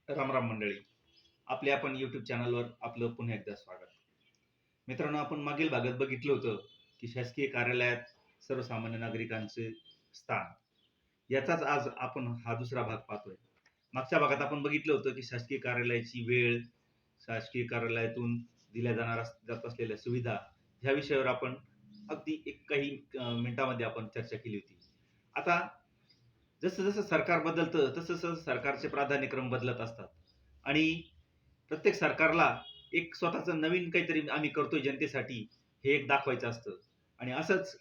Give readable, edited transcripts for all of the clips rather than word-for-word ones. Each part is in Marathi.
राम राम मंडळी. आपल्या आपण YouTube चॅनलवर आपलं पुन्हा एकदा स्वागत. मित्रांनो, आपण मागील भागात बघितलं होतं, की शासकीय कार्यालयात सर्वसामान्य नागरिकांचे स्थान. याचाच आज आपण हा दुसरा भाग पाहतोय. मागच्या भागात आपण बघितलं होतं, की शासकीय कार्यालयाची वेळ, शासकीय कार्यालयातून दिल्या जात असलेल्या सुविधा, ह्या विषयावर आपण अगदी काही मिनिटामध्ये आपण चर्चा केली होती. आता जसं-जसं सरकार बदलतं, तसं-तसं सरकारचे प्राधान्यक्रम बदलत असतात आणि प्रत्येक सरकारला एक स्वतःचं नवीन काहीतरी आम्ही करतोय जनतेसाठी, हे एक दाखवायचं असतं आणि असंच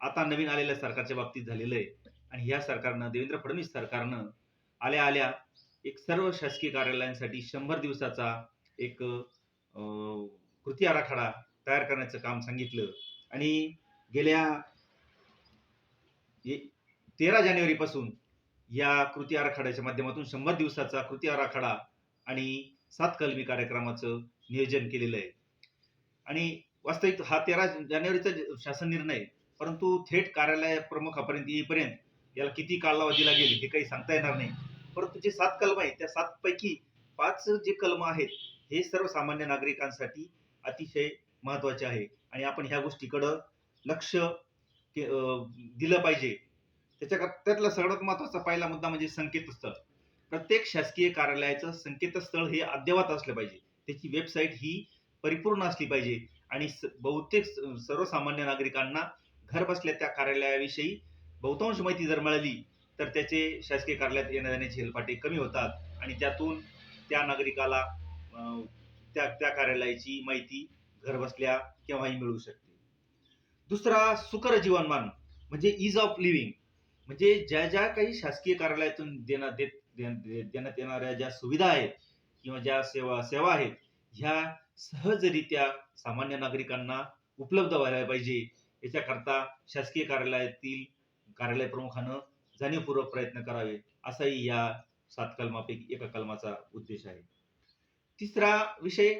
आता नवीन आलेल्या सरकारच्या बाबतीत झालेलं आहे आणि ह्या सरकारनं, देवेंद्र फडणवीस सरकारनं आल्या-आल्या एक सर्व शासकीय कार्यालयांसाठी 100 दिवसाचा एक कृती आराखडा तयार करण्याचं काम सांगितलं आणि गेल्या 13 जानेवारीपासून या कृती आराखड्याच्या माध्यमातून 100 दिवसाचा कृती आराखडा आणि 7 कलमी कार्यक्रमाचं नियोजन केलेलं आहे. आणि वास्तविक हा 13 जानेवारीचा शासन निर्णय आहे. परंतु थेट कार्यालय प्रमुखापर्यंत येईपर्यंत याला किती कालावधी लागेल हे काही सांगता येणार नाही. परंतु जे 7 कलम आहेत, त्या 7 पैकी 5 जे कलम आहेत, हे सर्वसामान्य नागरिकांसाठी अतिशय महत्त्वाचे आहे आणि आपण ह्या गोष्टीकडं लक्ष दिलं पाहिजे. त्यातला सगळ्यात महत्त्वाचा पहिला मुद्दा म्हणजे संकेतस्थळ. प्रत्येक शासकीय कार्यालयाचं संकेतस्थळ हे अद्ययावत असलं पाहिजे. त्याची वेबसाईट ही परिपूर्ण असली पाहिजे आणि बहुतेक सर्वसामान्य नागरिकांना घरबसल्या त्या कार्यालयाविषयी बहुतांश माहिती जर मिळाली, तर त्याचे शासकीय कार्यालयात येण्या-जाण्याचे हेलपाटे कमी होतात आणि त्यातून त्या नागरिकाला त्या त्या कार्यालयाची माहिती घरबसल्या केव्हाही मिळू शकते. दुसरा सुकर जीवनमान म्हणजे ईज ऑफ लिव्हिंग. म्हणजे ज्या काही शासकीय कार्यालयातून देण्यात येणाऱ्या ज्या सुविधा आहेत किंवा ज्या सेवा आहेत, ह्या सहजरित्या सामान्य नागरिकांना उपलब्ध व्हायला पाहिजे. याच्याकरता शासकीय कार्यालयातील कार्यालय प्रमुखानं जाणीवपूर्वक प्रयत्न करावे, असाही या 7 कलमापैकी एका कलमाचा उद्देश आहे. तिसरा विषय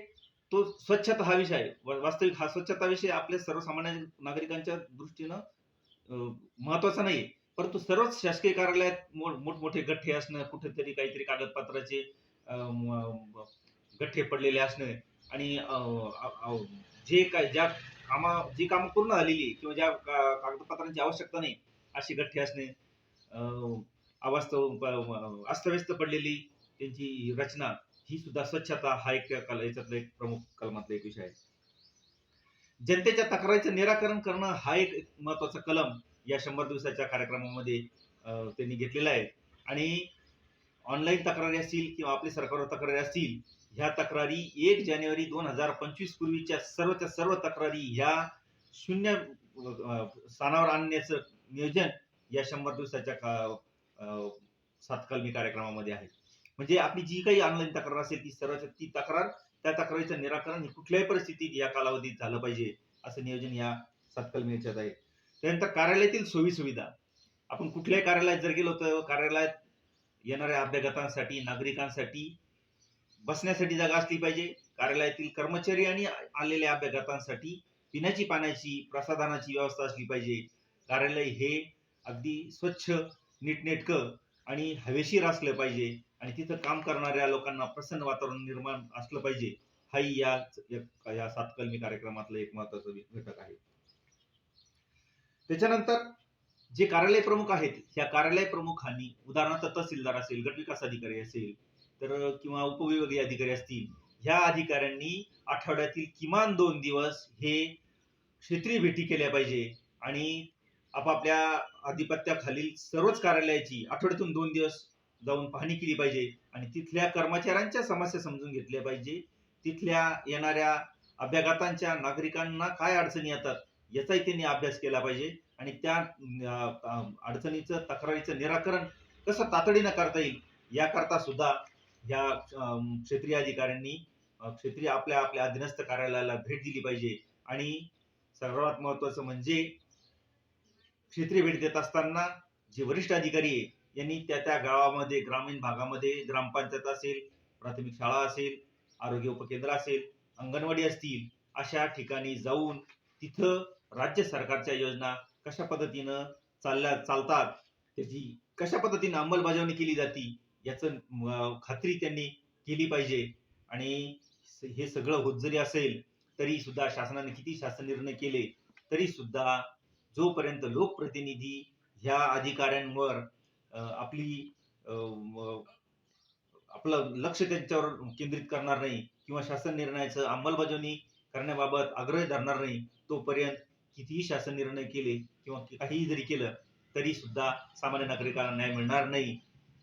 तो स्वच्छता हा विषय आहे. वास्तविक हा स्वच्छता विषय आपल्या सर्वसामान्य नागरिकांच्या दृष्टीनं महत्वाचा नाही. परंतु सर्वच शासकीय कार्यालयात मोठमोठे गठ्ठे असणं, कुठेतरी काहीतरी कागदपत्राचे गठ्ठे पडलेले असणं आणि जे काही जी कामं पूर्ण झालेली किंवा ज्या कागदपत्रांची आवश्यकता नाही, अशी गठ्ठे असणे, अस्तव्यस्त पडलेली त्यांची रचना, ही सुद्धा स्वच्छता हा एक याच्यातला एक प्रमुख कलमातला एक विषय आहे. जनतेच्या तक्रारीचं निराकरण करणं हा एक महत्वाचा कलम या 100 दिवसाच्या कार्यक्रमामध्ये त्यांनी घेतलेला आहे आणि ऑनलाईन तक्रारी असतील किंवा आपल्या सरकारवर तक्रारी असतील, ह्या तक्रारी 1 जानेवारी 2025 पूर्वीच्या सर्वच्या सर्व तक्रारी ह्या शून्य स्थानावर आणण्याचं नियोजन या 100 दिवसाच्या 7 कलमी कार्यक्रमामध्ये आहे. म्हणजे आपली जी काही ऑनलाईन तक्रार असेल ती तक्रार, त्या तक्रारीचं निराकरण हे कुठल्याही परिस्थितीत या कालावधीत झालं पाहिजे, असं नियोजन या 7 कलमी याच्यात आहे. त्यानंतर कार्यालयातील सोयी-सुविधा. आपण कुठल्याही कार्यालयात जर गेलो तर कार्यालयात येणाऱ्या अभ्यागतांसाठी, नागरिकांसाठी बसण्यासाठी जागा असली पाहिजे. कार्यालयातील कर्मचारी आणि आलेल्या अभ्यागतांसाठी पिण्याची, पाण्याची, प्रसाधनाची व्यवस्था असली पाहिजे. कार्यालय हे अगदी स्वच्छ, नीटनेटकं आणि हवेशीर असलं पाहिजे आणि तिथं काम करणाऱ्या लोकांना प्रसन्न वातावरण निर्माण असलं पाहिजे. हाही या 7 कलमी कार्यक्रमातला एक महत्वाचा घटक आहे. त्याच्यानंतर जे कार्यालय प्रमुख आहेत, ह्या कार्यालय प्रमुखांनी उदाहरणार्थ तहसीलदार असेल, गटविकास अधिकारी असेल, तर किंवा उपविभागीय अधिकारी असतील, ह्या अधिकाऱ्यांनी आठवड्यातील किमान 2 दिवस हे क्षेत्रीय भेटी केल्या पाहिजे आणि आपापल्या आधिपत्याखालील सर्वच कार्यालयाची आठवड्यातून 2 दिवस जाऊन पाहणी केली पाहिजे आणि तिथल्या कर्मचाऱ्यांच्या समस्या समजून घेतल्या पाहिजे. तिथल्या येणाऱ्या अभ्यागतांच्या, नागरिकांना काय अडचणी येतात याचाही त्यांनी अभ्यास केला पाहिजे आणि त्या अडचणीचं, तक्रारीचं निराकरण कसं तातडीनं करता येईल याकरता सुद्धा ह्या क्षेत्रीय अधिकाऱ्यांनी क्षेत्रीय आपल्या अधीनस्थ कार्यालयाला भेट दिली पाहिजे आणि सर्वात महत्वाचं म्हणजे क्षेत्रीय भेट देत असताना जे वरिष्ठ अधिकारी आहे यांनी त्या गावामध्ये, ग्रामीण भागामध्ये ग्रामपंचायत असेल, प्राथमिक शाळा असेल, आरोग्य उपकेंद्र असेल, अंगणवाडी असतील, अशा ठिकाणी जाऊन तिथं राज्य सरकारच्या योजना कशा पद्धतीनं चालतात, त्याची कशा पद्धतीनं अंमलबजावणी केली जाते याचं खात्री त्यांनी केली पाहिजे. आणि हे सगळं होत जरी असेल तरी सुद्धा शासनाने किती शासन निर्णय केले तरी सुद्धा जोपर्यंत लोकप्रतिनिधी ह्या अधिकाऱ्यांवर आपली आपलं लक्ष त्यांच्यावर केंद्रित करणार नाही किंवा शासन निर्णयाचं अंमलबजावणी करण्याबाबत आग्रह धरणार नाही, तोपर्यंत कितीही शासन निर्णय केले किंवा काहीही जरी केलं तरी सुद्धा सामान्य नागरिकांना न्याय मिळणार नाही.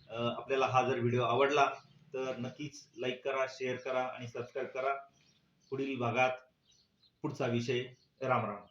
आपल्याला हा जर व्हिडिओ आवडला तर नक्कीच लाईक करा, शेअर करा आणि सबस्क्राईब करा. पुढील भागात पुढचा विषय. राम राम.